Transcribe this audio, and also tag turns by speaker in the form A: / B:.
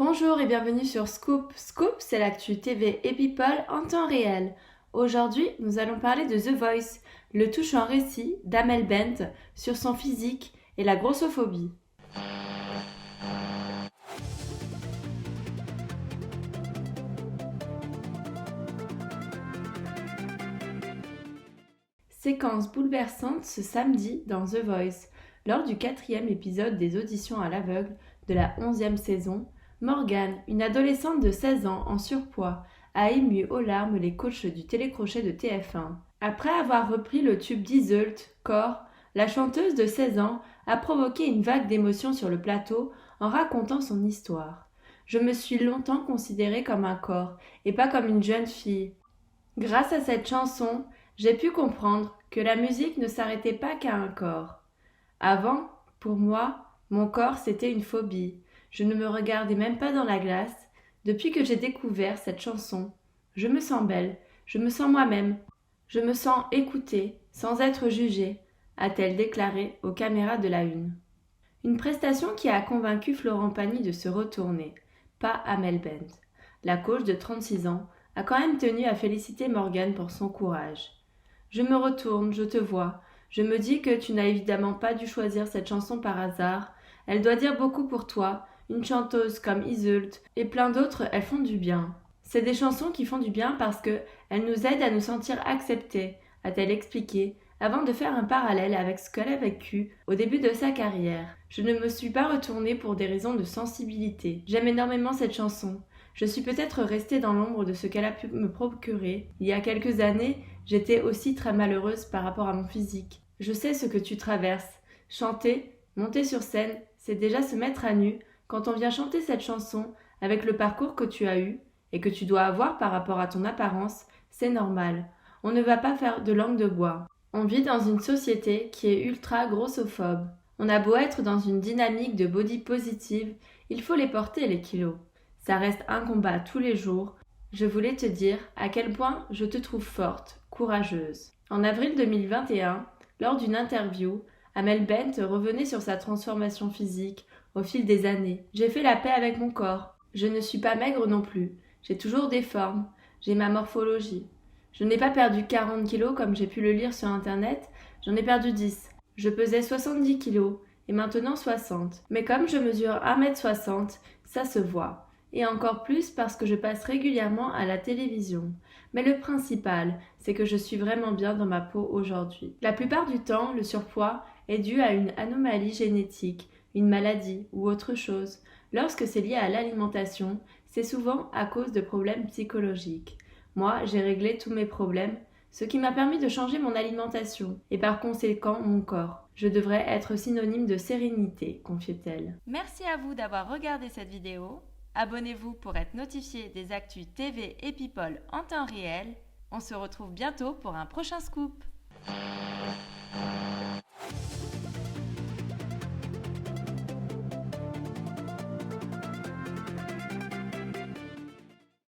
A: Bonjour et bienvenue sur Scoop. Scoop, c'est l'actu TV et People en temps réel. Aujourd'hui, nous allons parler de The Voice, le touchant récit d'Amel Bent sur son physique et la grossophobie. Séquence bouleversante ce samedi dans The Voice. Lors du 4e épisode des auditions à l'aveugle de la 11e saison, Morgane, une adolescente de 16 ans en surpoids, a ému aux larmes les coachs du télécrochet de TF1. Après avoir repris le tube d'Iseult, Corps, la chanteuse de 16 ans a provoqué une vague d'émotions sur le plateau en racontant son histoire. Je me suis longtemps considérée comme un corps et pas comme une jeune fille. Grâce à cette chanson, j'ai pu comprendre que la musique ne s'arrêtait pas qu'à un corps. Avant, pour moi, mon corps c'était une phobie. Je ne me regardais même pas dans la glace. Depuis que j'ai découvert cette chanson, je me sens belle, je me sens moi-même, je me sens écoutée, sans être jugée, a-t-elle déclaré aux caméras de la Une. Une prestation qui a convaincu Florent Pagny de se retourner, pas Amel Bent. La coach de 36 ans a quand même tenu à féliciter Morgane pour son courage. Je me retourne, je te vois. Je me dis que tu n'as évidemment pas dû choisir cette chanson par hasard. Elle doit dire beaucoup pour toi. Une chanteuse comme Iseult et plein d'autres, elles font du bien. C'est des chansons qui font du bien parce que elles nous aident à nous sentir acceptés, a-t-elle expliqué, avant de faire un parallèle avec ce qu'elle a vécu au début de sa carrière. Je ne me suis pas retournée pour des raisons de sensibilité. J'aime énormément cette chanson. Je suis peut-être restée dans l'ombre de ce qu'elle a pu me procurer. Il y a quelques années, j'étais aussi très malheureuse par rapport à mon physique. Je sais ce que tu traverses. Chanter, monter sur scène, c'est déjà se mettre à nu. Quand on vient chanter cette chanson, avec le parcours que tu as eu et que tu dois avoir par rapport à ton apparence, c'est normal. On ne va pas faire de langue de bois. On vit dans une société qui est ultra grossophobe. On a beau être dans une dynamique de body positive, il faut les porter les kilos. Ça reste un combat tous les jours. Je voulais te dire à quel point je te trouve forte, courageuse. En avril 2021, lors d'une interview, Amel Bent revenait sur sa transformation physique au fil des années. J'ai fait la paix avec mon corps. Je ne suis pas maigre non plus. J'ai toujours des formes. J'ai ma morphologie. Je n'ai pas perdu 40 kilos comme j'ai pu le lire sur internet. J'en ai perdu 10. Je pesais 70 kilos et maintenant 60. Mais comme je mesure 1m60, ça se voit. Et encore plus parce que je passe régulièrement à la télévision. Mais le principal, c'est que je suis vraiment bien dans ma peau aujourd'hui. La plupart du temps, le surpoids est dû à une anomalie génétique, une maladie ou autre chose. Lorsque c'est lié à l'alimentation, c'est souvent à cause de problèmes psychologiques. Moi, j'ai réglé tous mes problèmes, ce qui m'a permis de changer mon alimentation et par conséquent mon corps. Je devrais être synonyme de sérénité, confiait-elle. Merci à vous d'avoir regardé cette vidéo. Abonnez-vous pour être notifié des actus TV et People en temps réel. On se retrouve bientôt pour un prochain scoop.